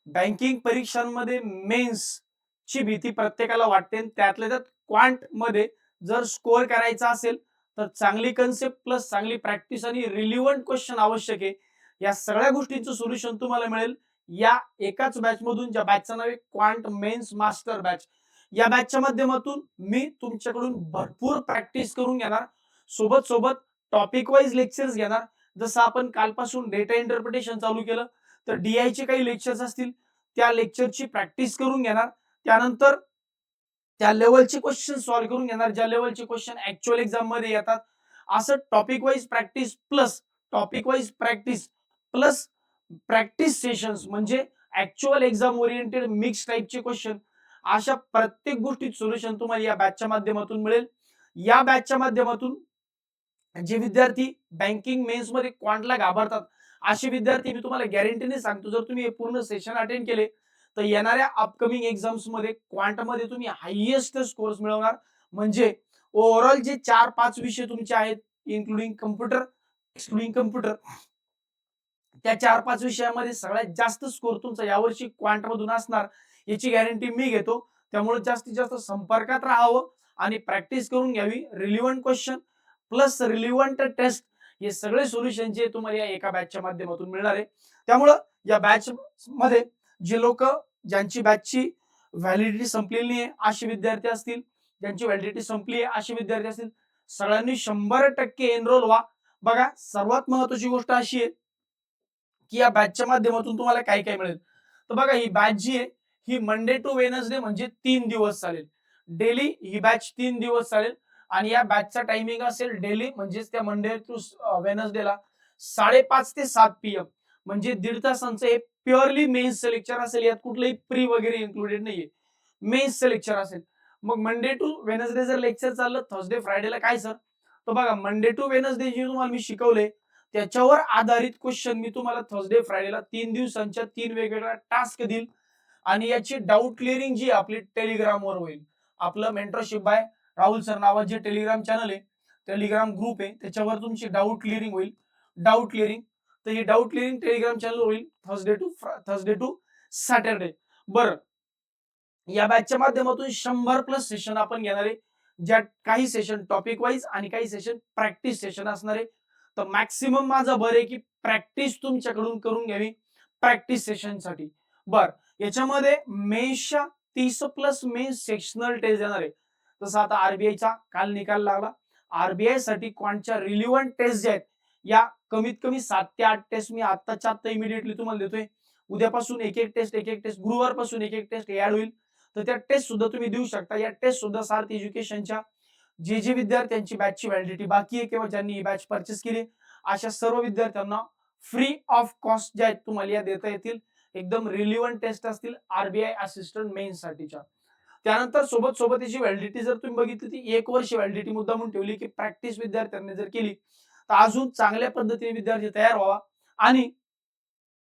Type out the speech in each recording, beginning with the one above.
Banking परीक्षांमध्ये men's ची भीती प्रत्येकाला वाटते आणि त्यातल्या त्यात क्वांट मध्ये जर स्कोअर करायचा असेल तर चांगली कन्सेप्ट प्लस चांगली प्रॅक्टिस आणि रिलिव्हंट क्वेश्चन आवश्यक आहे. या सगळ्या गोष्टींचं सोल्युशन तुम्हाला मिळेल या एकाच बॅच मधून, ज्या बॅचचं नाव आहे क्वांट मेन्स मास्टर बॅच. या बॅचच्या माध्यमातून मी तुमच्याकडून भरपूर प्रॅक्टिस करून घेणार, सोबत सोबत टॉपिक वाईज लेक्चर्स घेणार. जसं आपण कालपासून डेटा इंटरप्रिटेशन चालू केलं तर DI चे काही लेक्चर्स असतील, त्या लेक्चरची प्रॅक्टिस करून घेणार. त्यानंतर त्या लेवलचे क्वेश्चन सॉल्व्ह करून घेणार, ज्या लेवलचे क्वेश्चन ऍक्च्युअल एक्झाम मध्ये येतात. असं topic wise practice plus topic wise practice plus practice sessions म्हणजे ऍक्च्युअल एक्झाम ओरिएंटेड मिक्स टाईपचे क्वेश्चन, अशा प्रत्येक गोष्टीत सोल्युशन तुम्हाला या बॅचच्या माध्यमातून मिळेल. या बॅचच्या माध्यमातून जे विद्यार्थी बँकिंग मेन्स मध्ये क्वांटला घाबरतात असे विद्यार्थी मी तुम्हाला गॅरंटीने सांगतो, जर तुम्ही हे पूर्ण सेशन अटेंड केले तर येणाऱ्या अपकमिंग एक्झाम्स मध्ये क्वांट मध्ये तुम्ही हायएस्ट स्कोर्स मिळवणार. म्हणजे ओव्हरऑल जे 4-5 विषय तुमचे आहेत इन्क्लुडिंग कम्प्युटर एक्सक्लुडिंग कम्प्युटर, त्या 4-5 विषयामध्ये सगळ्यात जास्त स्कोर तुमचा यावर्षी क्वांट मधून असणार याची गॅरंटी मी घेतो. त्यामुळे जास्तीत जास्त संपर्कात राहावं आणि प्रॅक्टिस करून घ्यावी. Relevant question plus relevant test हे सगळे सोल्युशन जे तुम्हाला या एका बॅचच्या माध्यमातून मिळणार आहे. त्यामुळं या बॅच मध्ये जे लोक ज्यांची बॅचची व्हॅलिडिटी संपलेली आहे असे विद्यार्थी असतील, ज्यांची व्हॅलिडिटी संपली आहे असे विद्यार्थी असतील, सगळ्यांनी 100% एनरोल व्हा. बघा, सर्वात महत्वाची गोष्ट अशी आहे की या बॅचच्या माध्यमातून तुम्हाला काय काय मिळेल. तर बघा, ही बॅच जी आहे ही मंडे टू वेनसडे म्हणजे 3 दिवस चालेल. डेली ही बॅच 3 दिवस चालेल आणि या बॅचचा टायमिंग असेल डेली म्हणजेच त्या मंडे टू वेनसडेला 5:30 ते 7 PM म्हणजे 1.5 तासांचं हे प्युअरली मेन्स लेक्चर असेल. यात कुठलंही प्री वगैरे इन्क्लुडेड नाहीये, मेन्स लेक्चर असेल. मग मंडे टू वेनसडे जर लेक्चर चाललं थर्सडे फ्रायडेला काय सर, तर बघा मंडे टू वेनसडे जे तुम्हाला मी शिकवले त्याच्यावर आधारित क्वेश्चन मी तुम्हाला थर्सडे फ्रायडेला 3 दिवसांच्या 3 वेगवेगळ्या टास्क देईल आणि याची डाऊट क्लिअरिंग जी आपली टेलिग्रामवर होईल. आपलं मेंटरशिप बाय राहुल सर नावाचे जे टेलिग्राम चॅनल आहे, टेलिग्राम ग्रुप आहे, त्याच्यावर तुमची डाऊट क्लिअरिंग होईल. डाऊट क्लिअरिंग, तर ही डाऊट क्लिअरिंग टेलिग्राम चॅनल होईल थर्सडे टू सॅटरडे. बरं, या बॅचच्या माध्यमातून 100+ सेशन आपण घेणार आहे, ज्यात काही सेशन टॉपिक वाईज आणि काही सेशन प्रॅक्टिस सेशन असणार आहे. तर मॅक्सिमम माझा भर आहे की प्रॅक्टिस तुमच्याकडून करून घ्यावी प्रॅक्टिस सेशन साठी. बर, याच्यामध्ये मेन्सच्या 30+ मेन्स सेक्शनल टेस्ट येणार आहे. जसं आता आरबीआयचा काल निकाल लागला, आरबीआय साठी क्वांटच्या रिलिव्हंट टेस्ट जे आहेत या कमीत कमी 7 ते 8 टेस्ट मी आत्ताच्या आत्ता इमिडिएटली तुम्हाला देतोय. उद्यापासून एक एक टेस्ट गुरुवारपासून एक एक टेस्ट ऍड होईल. तर त्या टेस्ट सुद्धा तुम्ही देऊ शकता. या टेस्ट सुद्धा सार्थ एज्युकेशनच्या जे विद्यार्थ्यांची बॅचची व्हॅलिडिटी बाकी आहे किंवा ज्यांनी ही बॅच परचेस केली अशा सर्व विद्यार्थ्यांना फ्री ऑफ कॉस्ट ज्या आहेत तुम्हाला या देता येतील. एकदम रिलिव्हंट टेस्ट असतील आरबीआय असिस्टंट मेन्स साठीच्या. त्यानंतर सोबत सोबत याची व्हॅलिडिटी जर तुम्ही बघितली ती 1 वर्ष व्हॅलिडिटी मुद्दा म्हणून ठेवली की प्रॅक्टिस विद्यार्थ्यांनी जर केली तर अजून चांगल्या पद्धतीने विद्यार्थी तयार व्हावा. आणि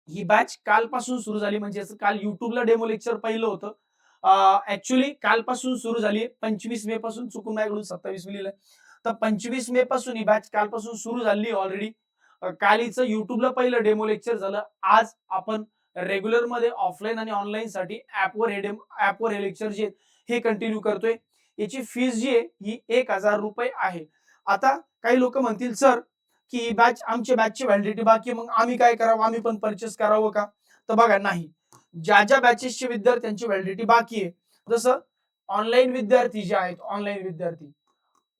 ही बॅच कालपासून सुरू झाली, म्हणजे काल युट्यूबला डेमो लेक्चर पहिलं होतं. ऍक्च्युली कालपासून सुरू झाली, 25 मे पासून, चुकून माझ्याकडून 27 लिहिलंय. तर 25 मे पासून ही बॅच कालपासून सुरू झाली ऑलरेडी. काल हिचं युट्यूबला पहिलं डेमो लेक्चर झालं. आज आपण रेग्युलर मध्ये ऑफलाईन आणि ऑनलाईन साठी ऍपवर हे लेक्चर जे हे कंटिन्यू करतोय. याची फीस जी आहे ही 1,000 रुपये आहे. आता काही लोक म्हणतील सर की बॅच आमच्या बॅचची व्हॅलिडिटी बाकी, मग आम्ही काय करावं, आम्ही पण परचेस करावं का? तर बघा, नाही, ज्या ज्या बॅचेसचे विद्यार्थ्यांची व्हॅलिडिटी बाकी आहे, जसं ऑनलाईन विद्यार्थी जे आहेत, ऑनलाईन विद्यार्थी,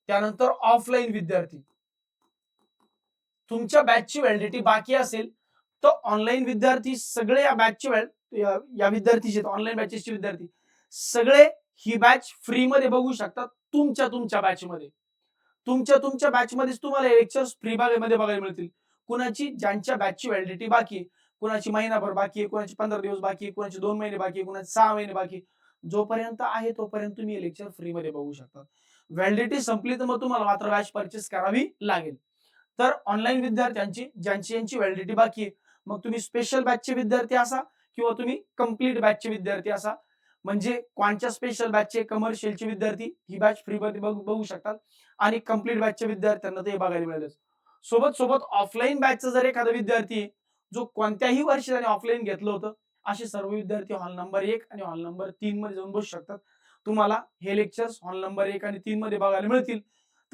त्यानंतर ऑफलाईन विद्यार्थी, तुमच्या बॅचची व्हॅलिडिटी बाकी असेल तर ऑनलाईन विद्यार्थी सगळे या बॅचचे या विद्यार्थी जे ऑनलाईन बॅचेसचे विद्यार्थी सगळे ही बॅच फ्री मध्ये बघू शकतात. तुमच्या बॅच मध्ये, तुमच्या बॅच मध्येच तुम्हाला लेक्चर्स फ्री मध्ये बघायला मिळतील. कुणाची ज्यांच्या बॅचची व्हॅलिडिटी बाकी आहे, कुणाची महिनाभर बाकी आहे, कुणाची 15 दिवस बाकी आहे, कुणाची 2 महिने बाकी आहे, कुणाची 6 महिने बाकी आहे. जोपर्यंत आहे तोपर्यंत तुम्ही हे लेक्चर फ्री मध्ये बघू शकता. व्हॅलिडिटी संपली तर मग तुम्हाला मात्र बॅच परचेस करावी लागेल. तर ऑनलाईन विद्यार्थ्यांची ज्यांची यांची व्हॅलिडिटी बाकी आहे, मग तुम्ही स्पेशल बॅचचे विद्यार्थी असा किंवा तुम्ही कंप्लीट बॅचचे विद्यार्थी असा, म्हणजे क्वांटच्या स्पेशल बॅचचे कमर्शियलचे विद्यार्थी ही बॅच फ्री मध्ये बघू शकतात आणि कंप्लीट बॅचच्या विद्यार्थ्यांना ते बघायला मिळेल. सोबत सोबत ऑफलाईन बॅचचा जर एखादा विद्यार्थी जो कोणत्याही वर्षी त्याने ऑफलाईन घेतलं होतं असे सर्व विद्यार्थी हॉल नंबर 1 आणि हॉल नंबर 3 मध्ये जाऊन बसू शकतात. तुम्हाला हे लेक्चर्स हॉल नंबर 1 आणि 3 मध्ये बघायला मिळतील.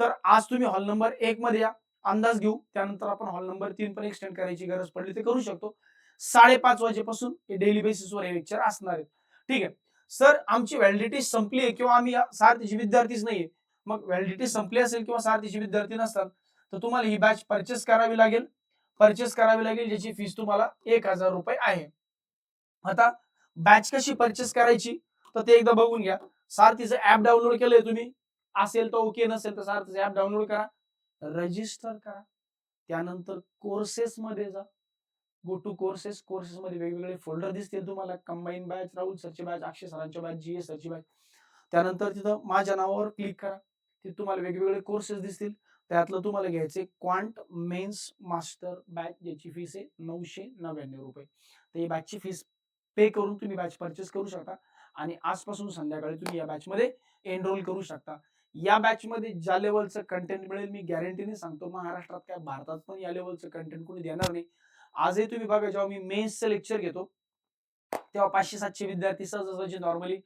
तर आज तुम्ही हॉल नंबर 1 मध्ये या, अंदाज घेऊ. त्यानंतर आपण हॉल नंबर 3 पण एक्सटेंड करायची गरज पडली ते करू शकतो. 5:30 वाजेपासून हे डेली बेसिसवर हे लेक्चर असणार आहेत. ठीक आहे. सर आमची व्हॅलिडिटी संपली आहे किंवा आम्ही सारथीचे विद्यार्थीच नाहीये. मग व्हॅलिडिटी संपली असेल किंवा सारथीचे विद्यार्थी नसतात तर तुम्हाला ही बॅच परचेस करावी लागेल. ज्याची फीस तुम्हाला ₹1000 आहे. आता बॅच कशी परचेस करायची तर ते एकदा बघून घ्या. सारथीचं ऍप डाउनलोड केलंय तुम्ही, असेल तर ओके, नसेल तर सारथीचं ऍप डाउनलोड करा, रजिस्टर करा. त्यानंतर कोर्सेस मध्ये जा. Go to courses. कोर्सेस मध्ये वेगवेगळे फोल्डर दिसतील तुम्हाला. कंबाईन बॅच, राहुल सरची बॅच, अक्षय सरांच्या बॅच, GS सरची बॅच. त्यानंतर तिथं माझ्या नावावर क्लिक करा. तिथे तुम्हाला वेगवेगळे कोर्सेस दिसतील. त्यातलं तुम्हाला घ्यायचे क्वांट मेन्स मास्टर बॅच, ज्याची फीस आहे ₹999. तर ही बॅचची फीस पे करून तुम्ही बॅच परचेस करू शकता आणि आजपासून संध्याकाळी तुम्ही या बॅच मध्ये एनरोल करू शकता. या बॅच मध्ये ज्या लेवलचं कंटेंट मिळेल मी गॅरंटीने सांगतो, महाराष्ट्रात काय भारतात पण या लेवलचं कंटेंट कोणी देणार नाही. आजही तुम्ही बघा, जेव्हा मी मेन्सचं लेक्चर घेतो तेव्हा 500-700 विद्यार्थी सहजासहजी नॉर्मली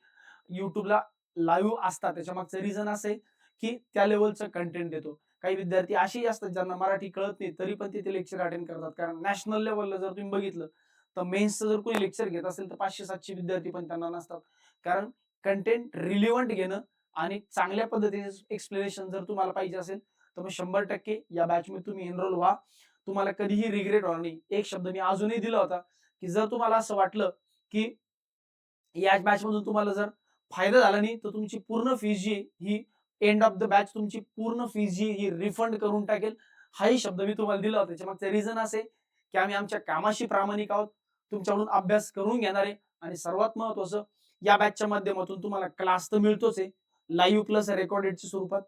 युट्यूबला लाईव्ह असतात. त्याच्या मागचं रिझन असं आहे की त्या लेवलचं कंटेंट देतो. काही विद्यार्थी असेही असतात ज्यांना मराठी कळत नाही तरी पण ते लेक्चर अटेंड करतात. कारण नॅशनल लेवलला जर तुम्ही बघितलं तर मेन्सचं जर कोणी लेक्चर घेत असेल तर 500-700 विद्यार्थी पण त्यांना नसतात. कारण कंटेंट रिलिव्हंट घेणं आणि चांगल्या पद्धतीने एक्सप्लेनेशन जर तुम्हाला पाहिजे असेल तर मग 100% या बॅच मध्ये तुम्ही एनरोल व्हा. तुम्हाला कधीही रिग्रेट होणार नाही. एक शब्द मी अजूनही दिला होता की जर तुम्हाला असं वाटलं की या बॅच मधून तुम्हाला जर फायदा झाला नाही तर तुमची पूर्ण फीस जी ही एंड ऑफ द बॅच तुमची पूर्ण फीस जी ही रिफंड करून टाकेल. हाही शब्द मी तुम्हाला दिला होता. त्याच्या मागचं रिझन असे की आम्ही आमच्या कामाशी प्रामाणिक आहोत. तुमच्याकडून अभ्यास करून घेणार आहे आणि सर्वात महत्वाचं या बॅचच्या माध्यमातून तुम्हाला क्लास तर मिळतोच आहे, लाईव्ह प्लस रेकॉर्डेडच्या स्वरूपात,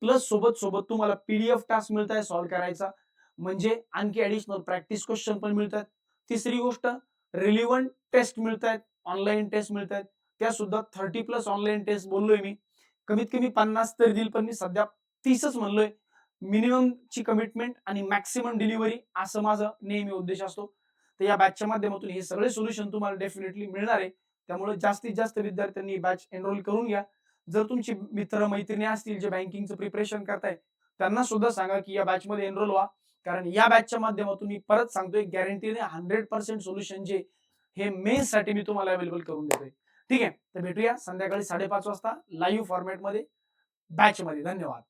प्लस सोबत सोबत तुम्हाला PDF टास्क मिळत आहे सॉल्व्ह करायचा, म्हणजे आणखी ऍडिशनल प्रॅक्टिस क्वेश्चन पण मिळतात. तिसरी गोष्ट, रिलिव्हंट टेस्ट मिळत आहेत, ऑनलाईन टेस्ट मिळत आहेत. त्या सुद्धा 30+ ऑनलाईन टेस्ट बोललोय मी. कमीत कमी 50 तरी देईल, पण मी सध्या 30च म्हणलोय. मिनिमम ची कमिटमेंट आणि मॅक्सिमम डिलिव्हरी असं माझं नेहमी उद्देश असतो. तर या बॅचच्या माध्यमातून हे सगळे सोल्युशन तुम्हाला डेफिनेटली मिळणार आहे. त्यामुळे जास्तीत जास्त विद्यार्थ्यांनी बॅच एनरोल करून घ्या. जर तुमचे मित्र मैत्रिणी असतील जे बँकिंगचं प्रिपरेशन करताय त्यांना सुद्धा सांगा की या बॅच मध्ये एनरोल व्हा. कारण या बॅचच्या माध्यमातून मी परत सांगतोय गॅरंटीने 100% सोल्युशन जे हे मेन्स साठी मी तुम्हाला अवेलेबल करून देतोय. ठीक आहे. तर भेटूया संध्याकाळी 5:30 वाजता लाईव्ह फॉर्मॅट मध्ये बॅच मध्ये. धन्यवाद.